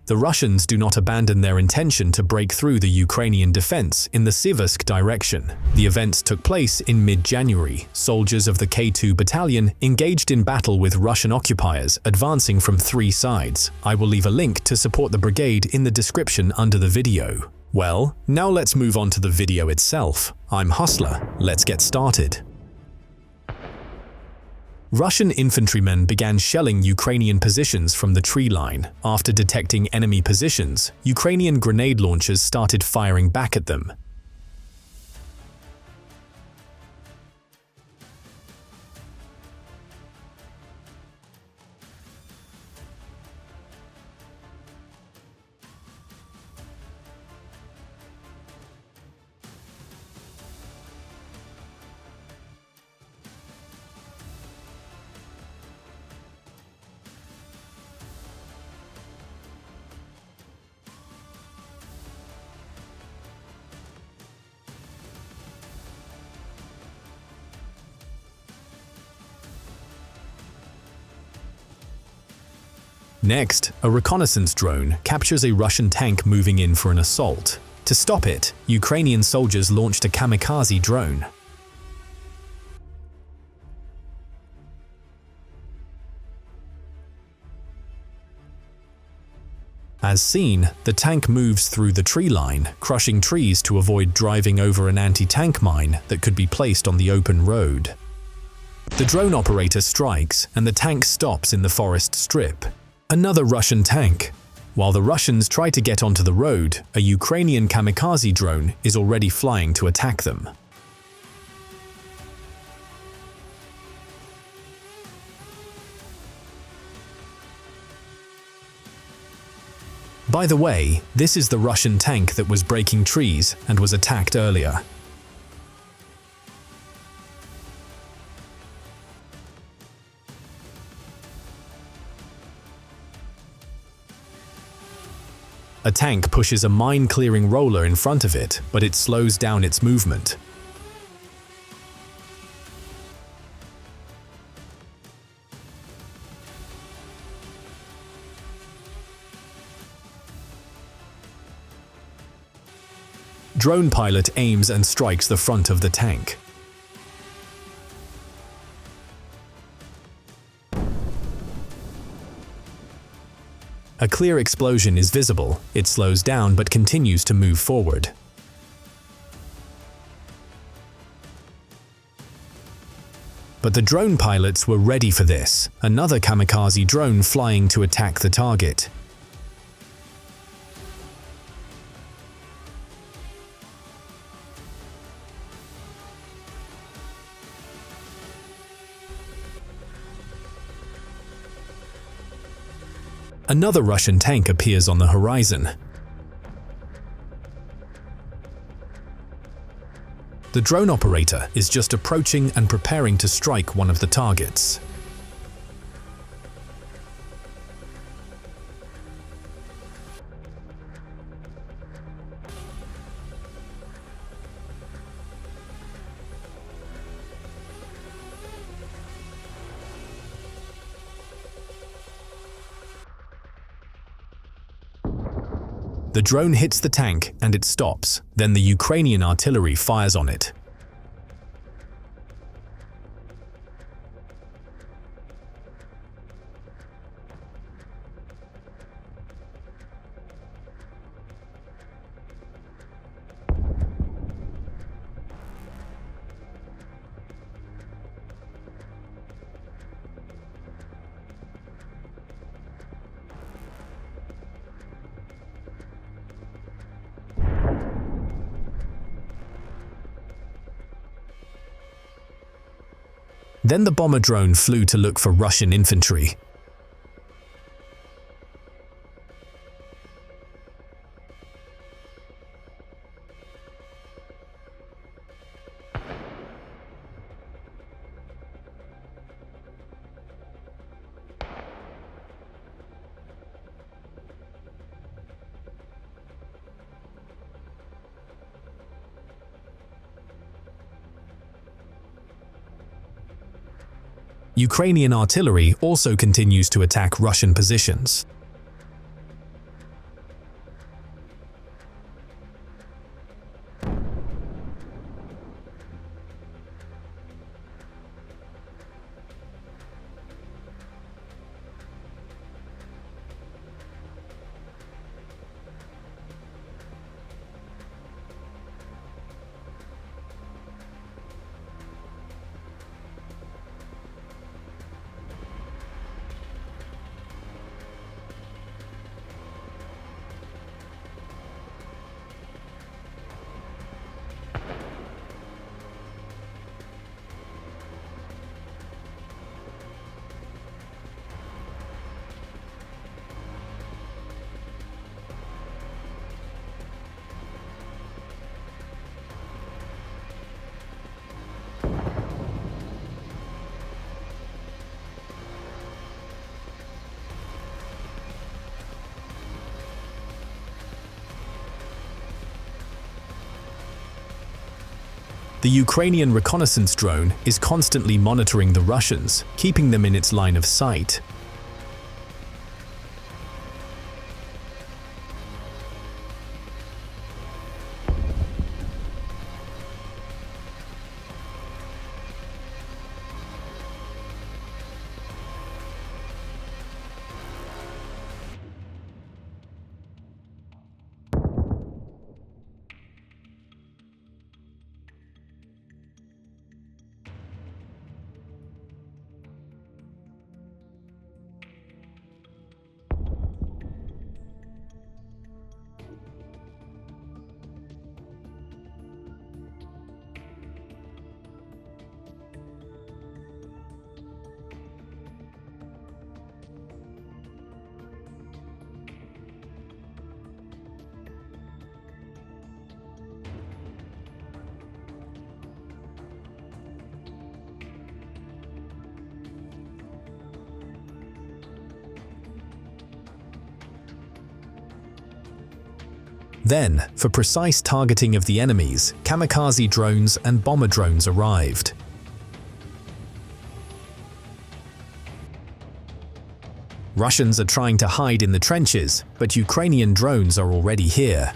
the Russians do not abandon their intention to break through the Ukrainian defense in the Siversk direction. The events took place in mid-January. Soldiers of the K2 battalion engaged in battle with Russian occupiers, advancing from 3 sides. I will leave a link to support the brigade in the description under the video. Well, now let's move on to the video itself. I'm Hustler. Let's get started. Russian infantrymen began shelling Ukrainian positions from the tree line. After detecting enemy positions, Ukrainian grenade launchers started firing back at them. Next, a reconnaissance drone captures a Russian tank moving in for an assault. To stop it, Ukrainian soldiers launched a kamikaze drone. As seen, the tank moves through the tree line, crushing trees to avoid driving over an anti-tank mine that could be placed on the open road. The drone operator strikes, and the tank stops in the forest strip. Another Russian tank. While the Russians try to get onto the road, a Ukrainian kamikaze drone is already flying to attack them. By the way, this is the Russian tank that was breaking trees and was attacked earlier. A tank pushes a mine-clearing roller in front of it, but it slows down its movement. Drone pilot aims and strikes the front of the tank. A clear explosion is visible. It slows down but continues to move forward. But the drone pilots were ready for this. Another kamikaze drone flying to attack the target. Another Russian tank appears on the horizon. The drone operator is just approaching and preparing to strike one of the targets. The drone hits the tank and it stops. Then the Ukrainian artillery fires on it. Then the bomber drone flew to look for Russian infantry. Ukrainian artillery also continues to attack Russian positions. The Ukrainian reconnaissance drone is constantly monitoring the Russians, keeping them in its line of sight. Then, for precise targeting of the enemies, kamikaze drones and bomber drones arrived. Russians are trying to hide in the trenches, but Ukrainian drones are already here.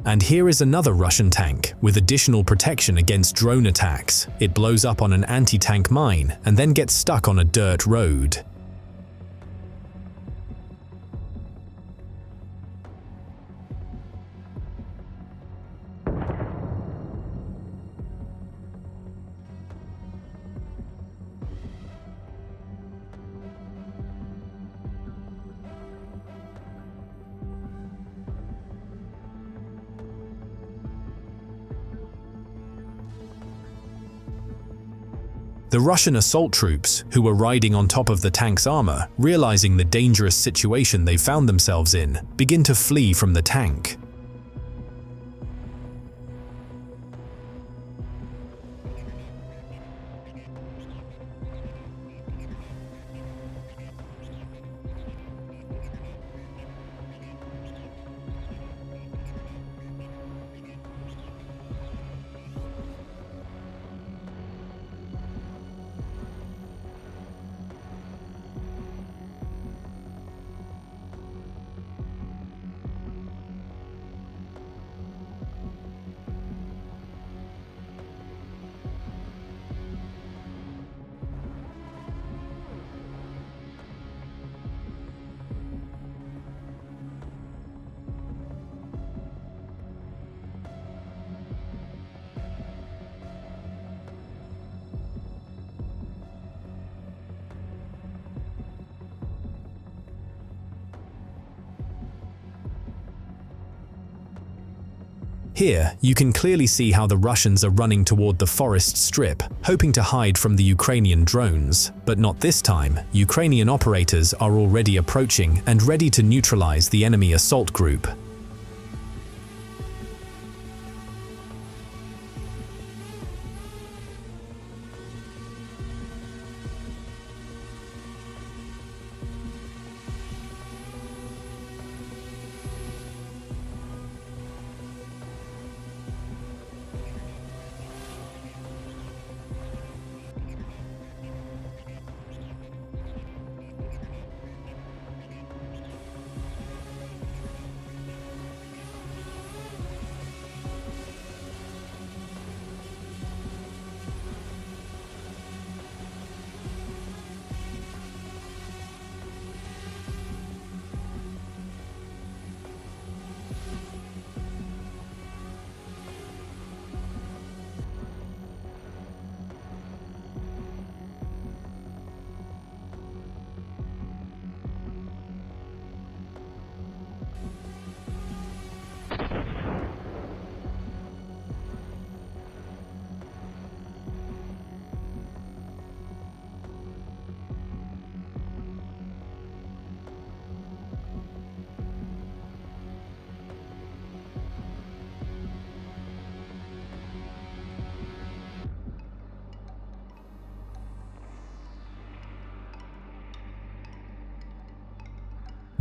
And here is another Russian tank, with additional protection against drone attacks. It blows up on an anti-tank mine and then gets stuck on a dirt road. The Russian assault troops, who were riding on top of the tank's armor, realizing the dangerous situation they found themselves in, begin to flee from the tank. Here, you can clearly see how the Russians are running toward the forest strip, hoping to hide from the Ukrainian drones. But not this time. Ukrainian operators are already approaching and ready to neutralize the enemy assault group.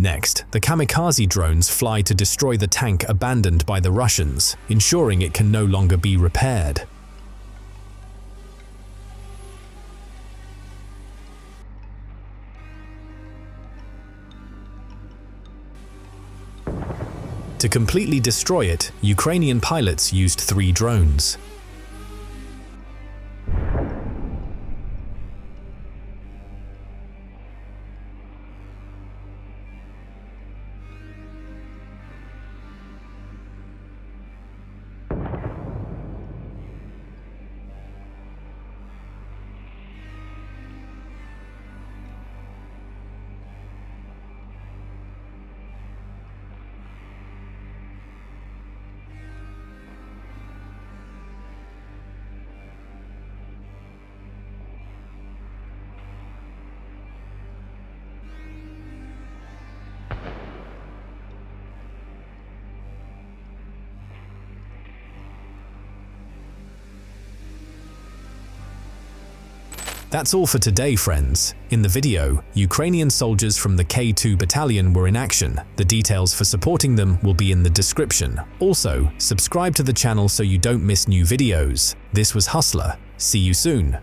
Next, the kamikaze drones fly to destroy the tank abandoned by the Russians, ensuring it can no longer be repaired. To completely destroy it, Ukrainian pilots used 3 drones. That's all for today, friends. In the video, Ukrainian soldiers from the K2 battalion were in action. The details for supporting them will be in the description. Also, subscribe to the channel so you don't miss new videos. This was Hustler. See you soon.